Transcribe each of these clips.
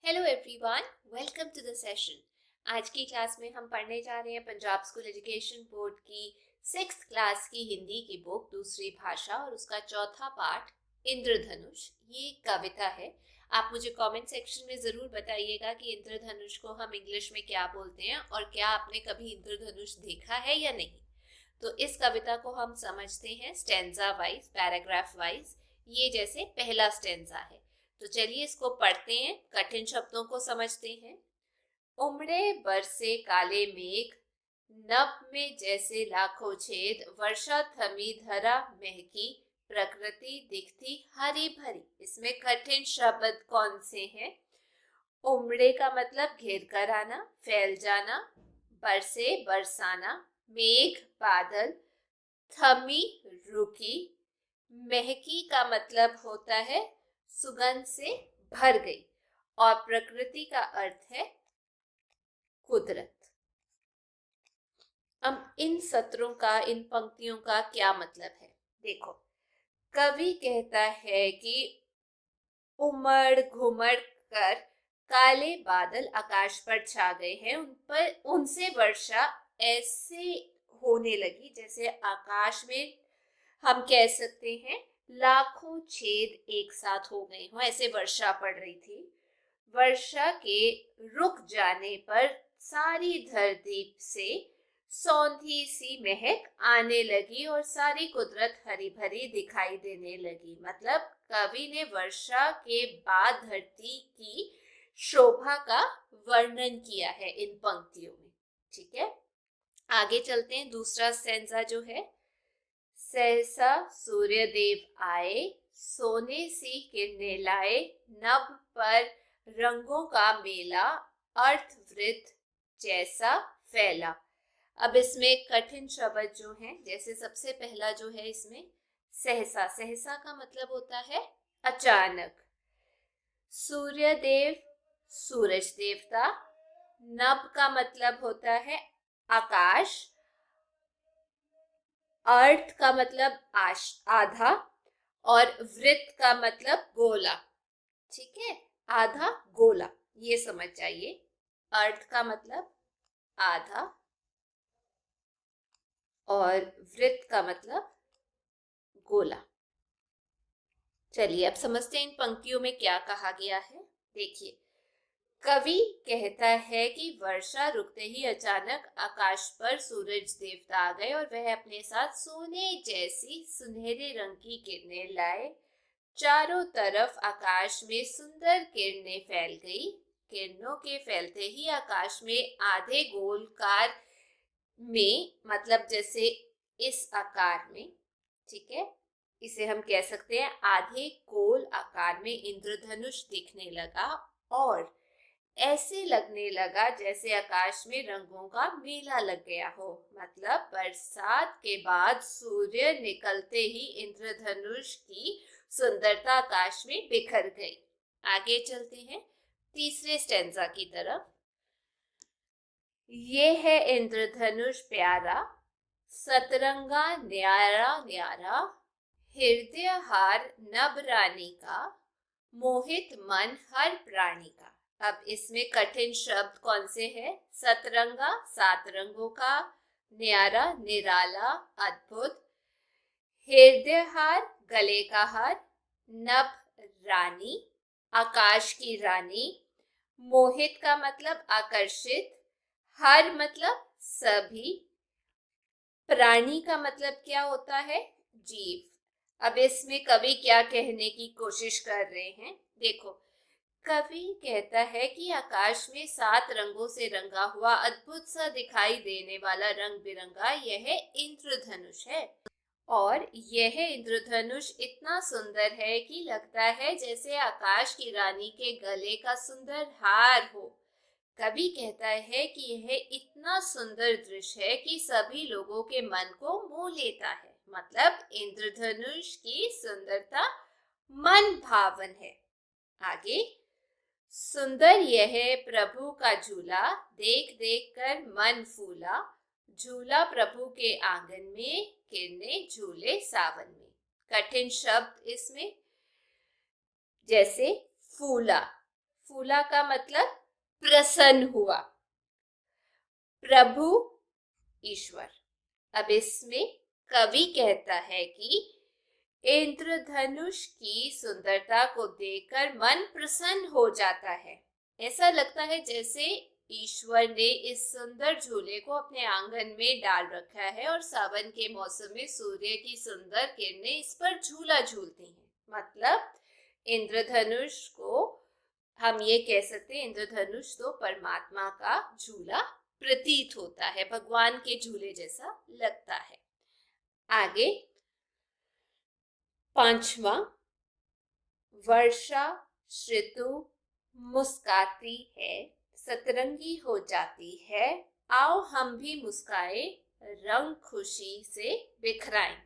Hello everyone, welcome to the session. आज की class में हम पढ़ने जा रहे हैं पंजाब स्कूल एजुकेशन बोर्ड की 6th क्लास की हिंदी की बुक दूसरी भाषा और उसका चौथा पाठ इंद्रधनुष। ये एक कविता है। आप मुझे कमेंट सेक्शन में ज़रूर बताइएगा कि इंद्रधनुष को हम इंग्लिश में क्या बोलते हैं और क्या आपने कभी इंद्रधनुष देखा है या नहीं। तो इस कविता को हम समझते हैं स्टेंजा वाइज, पैराग्राफ वाइज। ये जैसे पहला स्टेंजा है, तो चलिए इसको पढ़ते हैं, कठिन शब्दों को समझते हैं। उमड़े बरसे काले मेघ, नभ में जैसे लाखों छेद, वर्षा थमी धरा महकी, प्रकृति दिखती हरी भरी। इसमें कठिन शब्द कौन से हैं? उमड़े का मतलब घेर कर आना, फैल जाना। बरसे बरसाना, मेघ बादल। थमी रुकी। महकी का मतलब होता है सुगंध से भर गई। और प्रकृति का अर्थ है कुदरत। अब इन सत्रों का, इन पंक्तियों का क्या मतलब है? देखो, कवि कहता है कि उमड़ घुमड़ कर काले बादल आकाश पर छा गए हैं, उन पर उनसे वर्षा ऐसे होने लगी जैसे आकाश में हम कह सकते हैं लाखों छेद एक साथ हो गए हों, ऐसे वर्षा पड़ रही थी। वर्षा के रुक जाने पर सारी धरती से सौंधी सी महक आने लगी और सारी कुदरत हरी भरी दिखाई देने लगी। मतलब कवि ने वर्षा के बाद धरती की शोभा का वर्णन किया है इन पंक्तियों में। ठीक है, आगे चलते हैं। दूसरा स्टेंजा जो है, सहसा सूर्यदेव आए, सोने सी किरणें लाए, नभ पर रंगों का मेला, अर्थ वृत्त जैसा फैला। अब इसमें कठिन शब्द जो हैं, जैसे सबसे पहला जो है इसमें सहसा। सहसा का मतलब होता है अचानक। सूर्यदेव सूरज देवता। नभ का मतलब होता है आकाश। अर्थ का मतलब आधा। और वृत्त का मतलब गोला। ठीक है, आधा गोला, ये समझ जाइए। अर्थ का मतलब आधा और वृत्त का मतलब गोला। चलिए अब समझते हैं इन पंक्तियों में क्या कहा गया है। देखिए, कवि कहता है कि वर्षा रुकते ही अचानक आकाश पर सूरज देवता आ गए और वह अपने साथ सोने जैसी सुनहरे रंग की किरणें लाए। चारों तरफ आकाश में सुंदर किरणें फैल गई। किरणों के फैलते ही आकाश में आधे गोलकार में, मतलब जैसे इस आकार में, ठीक है, इसे हम कह सकते हैं आधे गोल आकार में इंद्रधनुष दिखने लगा और ऐसे लगने लगा जैसे आकाश में रंगों का मेला लग गया हो। मतलब बरसात के बाद सूर्य निकलते ही इंद्रधनुष की सुंदरता आकाश में बिखर गई। आगे चलते हैं तीसरे स्टेंजा की तरफ। ये है इंद्रधनुष प्यारा, सतरंगा न्यारा न्यारा, हृदय हार नभ रानी का, मोहित मन हर प्राणी का। अब इसमें कठिन शब्द कौन से हैं? सतरंगा सात रंगों का, न्यारा निराला अद्भुत, हृदय हार गले का हार, नभ रानी आकाश की रानी, मोहित का मतलब आकर्षित, हर मतलब सभी, प्राणी का मतलब क्या होता है? जीव। अब इसमें कवि क्या कहने की कोशिश कर रहे हैं? देखो, कवि कहता है कि आकाश में सात रंगों से रंगा हुआ अद्भुत सा दिखाई देने वाला रंग बिरंगा यह इंद्रधनुष है। और यह इंद्रधनुष इतना सुंदर है कि लगता है जैसे आकाश की रानी के गले का सुंदर हार हो। कवि कहता है कि यह इतना सुंदर दृश्य है कि सभी लोगों के मन को मोह लेता है। मतलब इंद्रधनुष की सुंदरता मन भावन है। आगे, सुंदर यह प्रभु का झूला, देख देख कर मन फूला, झूला प्रभु के आंगन में, किरने झूले सावन में। कठिन शब्द इसमें, जैसे फूला। फूला का मतलब प्रसन्न हुआ। प्रभु ईश्वर। अब इसमें कवि कहता है कि इंद्रधनुष की सुंदरता को देखकर मन प्रसन्न हो जाता है। ऐसा लगता है जैसे ईश्वर ने इस सुंदर झूले को अपने आंगन में डाल रखा है और सावन के मौसम में सूर्य की सुंदर किरणें इस पर झूला झूलती हैं। मतलब इंद्रधनुष को हम ये कह सकते हैं, इंद्रधनुष तो परमात्मा का झूला प्रतीत होता है, भगवान के झूले जैसा लगता है। आगे 5वां, वर्षा ऋतु मुस्काती है, सतरंगी हो जाती है, आओ हम भी मुस्काए, रंग खुशी से बिखराएं।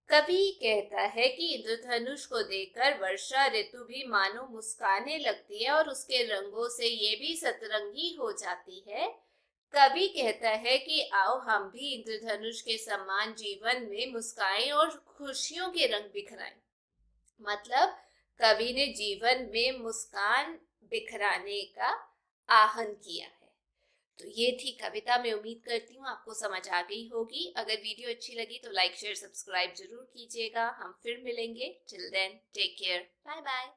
कवि कहता है कि इंद्रधनुष को देखकर वर्षा ऋतु भी मानो मुस्काने लगती है और उसके रंगों से ये भी सतरंगी हो जाती है। कवि कहता है कि आओ हम भी इंद्रधनुष के समान जीवन में मुस्काएं और खुशियों के रंग बिखराएं। मतलब कवि ने जीवन में मुस्कान बिखराने का आहन किया है। तो ये थी कविता। मैं उम्मीद करती हूँ आपको समझ आ गई होगी। अगर वीडियो अच्छी लगी तो लाइक शेयर सब्सक्राइब जरूर कीजिएगा। हम फिर मिलेंगे। Till then take care, bye bye.